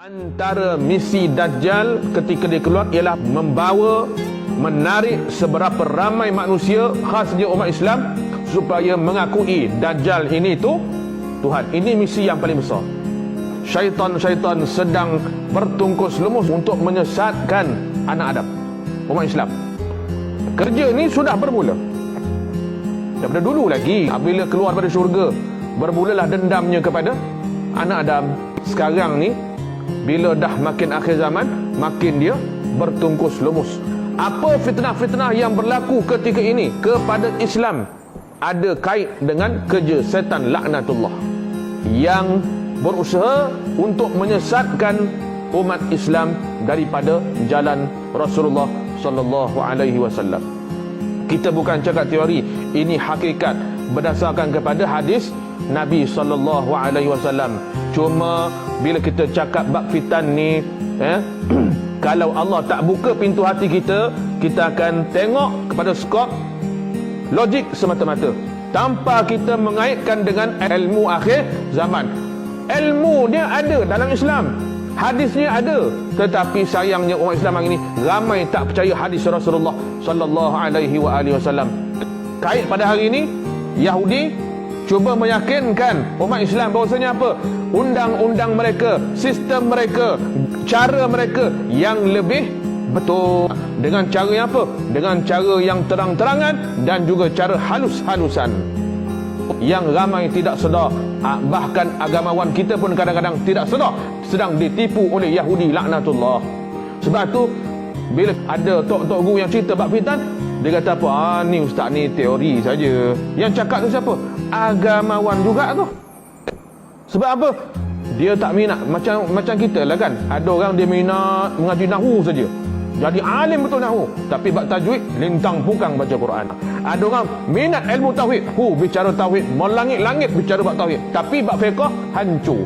Antara misi Dajjal ketika dia keluar ialah menarik seberapa ramai manusia, khasnya umat Islam, supaya mengakui Dajjal ini tu Tuhan. Ini misi yang paling besar. Syaitan sedang bertungkus lumus untuk menyesatkan anak Adam, umat Islam. Kerja ini sudah bermula daripada dulu lagi. Bila keluar dari syurga, bermulalah dendamnya kepada anak Adam. Sekarang ni bila dah makin akhir zaman, makin dia bertungkus lumus. Apa fitnah-fitnah yang berlaku ketika ini kepada Islam ada kait dengan kerja setan laknatullah yang berusaha untuk menyesatkan umat Islam daripada jalan Rasulullah sallallahu alaihi wasallam. Kita bukan cakap teori, ini hakikat berdasarkan kepada hadis Nabi sallallahu alaihi wasallam. Cuma bila kita cakap bab fitan ni, kalau Allah tak buka pintu hati kita, kita akan tengok kepada skop logik semata-mata, tanpa kita mengaitkan dengan ilmu akhir zaman. Ilmu dia ada dalam Islam, hadisnya ada, tetapi sayangnya umat Islam hari ini ramai tak percaya hadis Rasulullah sallallahu alaihi wasallam. Kait pada hari ini, Yahudi cuba meyakinkan umat Islam bahawasanya apa? Undang-undang mereka, sistem mereka, cara mereka yang lebih betul. Dengan cara yang apa? Dengan cara yang terang-terangan dan juga cara halus-halusan. Yang ramai tidak sedar, bahkan agamawan kita pun kadang-kadang tidak sedar sedang ditipu oleh Yahudi laknatullah. Sebab tu bila ada tok-tok guru yang cerita bab fitan, dia kata apa? Ni ustaz ni teori saja. Yang cakap tu siapa? Agamawan juga tu. Sebab apa? Dia tak minat. Macam kita lah kan, ada orang dia minat mengaji nahwu saja, jadi alim betul nahwu, tapi bab tajwid lintang pukang baca Quran. Ada orang minat ilmu tauhid, bicara tauhid melangit-langit bicara bab tauhid, tapi bab fiqh hancur.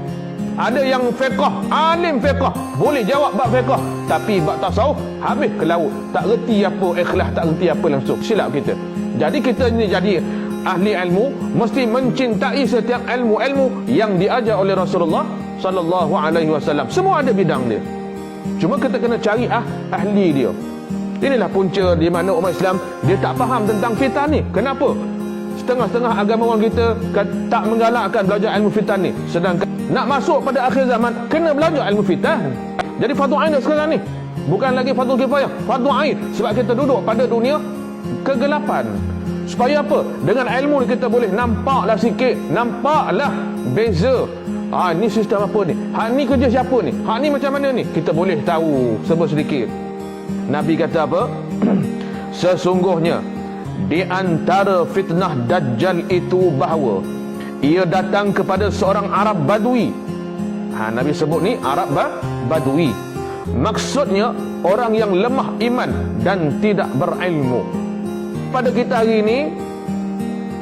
Ada yang fiqh, alim fiqh, boleh jawab bab fiqh, tapi bab tasawuf habis ke laut, tak reti apa ikhlas, tak reti apa langsung. Silap kita. Jadi kita ni jadi ahli ilmu mesti mencintai setiap ilmu-ilmu yang diajar oleh Rasulullah sallallahu alaihi wasallam. Semua ada bidang dia. Cuma kita kena cari ahli dia. Inilah punca di mana umat Islam dia tak faham tentang fitan ni. Kenapa? Setengah-setengah agamawan kita tak menggalakkan belajar ilmu fitan ni, sedangkan nak masuk pada akhir zaman kena belajar ilmu fitan. Jadi fardu ain sekarang ni bukan lagi fardu kifayah, fardu ain. Sebab kita duduk pada dunia kegelapan. Supaya apa? Dengan ilmu ni kita boleh nampaklah sikit, nampaklah beza. Ni sistem apa ni? Ni kerja siapa ni? Ni macam mana ni? Kita boleh tahu serba sedikit. Nabi kata apa? Sesungguhnya di antara fitnah Dajjal itu bahawa ia datang kepada seorang Arab Badui. Nabi sebut ni Arab Badui. Maksudnya orang yang lemah iman dan tidak berilmu. Pada kita hari ini,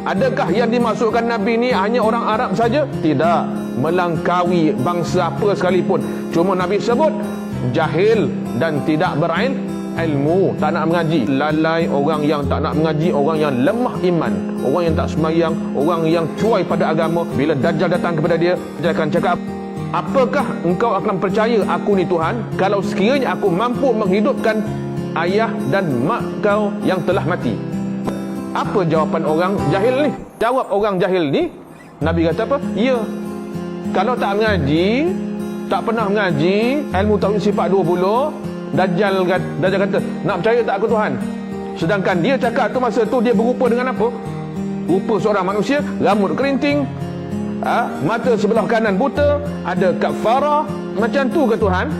adakah yang dimasukkan Nabi ni hanya orang Arab saja? Tidak, melangkaui bangsa apa sekalipun. Cuma Nabi sebut jahil dan tidak berilmu, tak nak mengaji. Lalai, orang yang tak nak mengaji, orang yang lemah iman, orang yang tak sembahyang, orang yang cuai pada agama. Bila Dajjal datang kepada dia, dia akan cakap, apakah engkau akan percaya aku ni Tuhan kalau sekiranya aku mampu menghidupkan ayah dan mak kau yang telah mati? Apa jawapan orang jahil ni? Jawab orang jahil ni, Nabi kata apa? Ya, kalau tak mengaji, tak pernah mengaji ilmu tauhid sifat 20, Dajjal kata, nak percaya tak aku Tuhan? Sedangkan dia cakap tu masa tu dia berupa dengan apa? Rupa seorang manusia, rambut kerinting, mata sebelah kanan buta, ada kafarah. Macam tu ke Tuhan?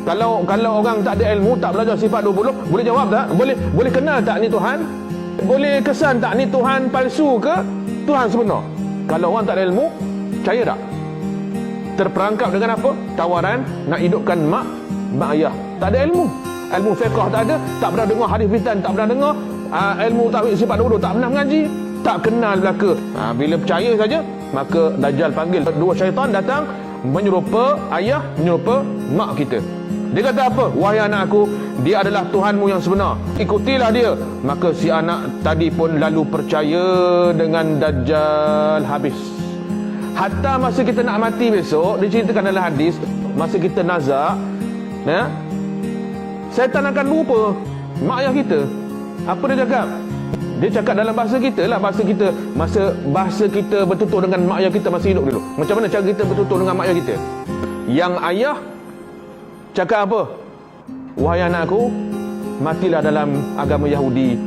Kalau orang tak ada ilmu, tak belajar sifat 20, boleh jawab tak? Boleh kenal tak ni Tuhan? Boleh kesan tak ni Tuhan palsu ke Tuhan sebenar? Kalau orang tak ada ilmu, percaya tak? Terperangkap dengan apa? Tawaran nak hidupkan mak ayah. Tak ada ilmu. Ilmu fiqh tak ada, tak pernah dengar hadis fitan, tak pernah dengar ilmu tauhid sifat 20, tak pernah mengaji, tak kenal belaka. Bila percaya saja, maka Dajjal panggil dua syaitan datang menyerupa ayah, menyerupa mak kita. Dia kata apa? Wahai anakku, dia adalah Tuhanmu yang sebenar, ikutilah dia. Maka si anak tadi pun lalu percaya dengan Dajjal habis. Hatta masa kita nak mati besok, diceritakan dalam hadis, masa kita nazak, ya, syaitan akan lupa mak ayah kita. Apa dia cakap? Dia cakap dalam bahasa kita lah, bahasa kita bertutur dengan mak ayah kita masa hidup dulu. Macam mana cara kita bertutur dengan mak ayah kita? Yang ayah cakap apa? Wahai anakku, matilah dalam agama Yahudi.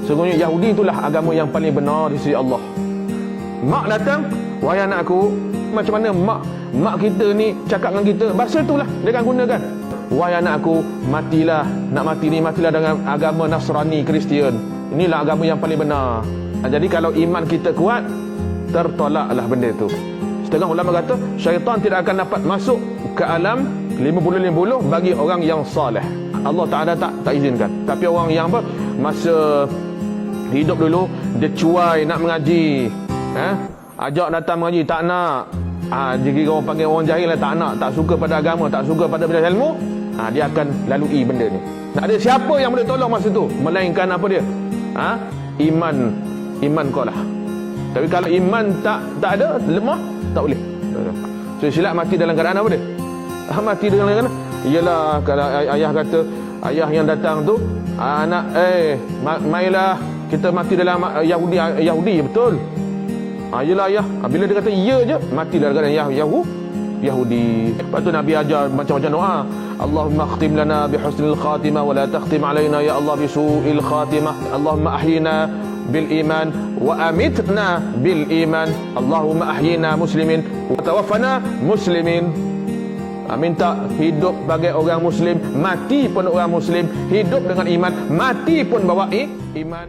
Sesungguhnya Yahudi itulah agama yang paling benar di sisi Allah. Mak datang, wahai anakku, macam mana mak kita ni cakap dengan kita, bahasa itulah dia akan gunakan. Wahai anakku, matilah, nak mati ni matilah dengan agama Nasrani, Kristian. Inilah agama yang paling benar. Jadi kalau iman kita kuat, tertolaklah benda itu. Setengah ulama kata syaitan tidak akan dapat masuk ke alam 50-50 bagi orang yang saleh. Allah Ta'ala tak izinkan. Tapi orang yang masa hidup dulu dia cuai nak mengaji, ajak datang mengaji tak nak, jika orang panggil orang jahil lah, tak nak, tak suka pada agama, tak suka pada bidang ilmu, dia akan lalui benda ni. Tak ada siapa yang boleh tolong masa tu melainkan apa dia? Iman kau lah. Tapi kalau iman tak ada, lemah, tak boleh. So silap mati dalam keadaan apa dia? Mati dalam keadaan ialah kalau ayah kata, ayah yang datang tu, anak mailah kita mati dalam Yahudi, betul? Yelah ayah. Bila dia kata ya je, mati dalam keadaan Yahudi. Lepas tu Nabi ajar macam-macam doa. Allahumma akhtim lana bihusnil khatimah wa la takhtim alaina ya Allah bisu'il khatimah. Allahumma ahyina bil iman wa amitna bil iman. Allahumma ahyina muslimin wa tawaffana muslimin. Minta hidup sebagai orang muslim, mati pun orang muslim, hidup dengan iman, mati pun bawa iman.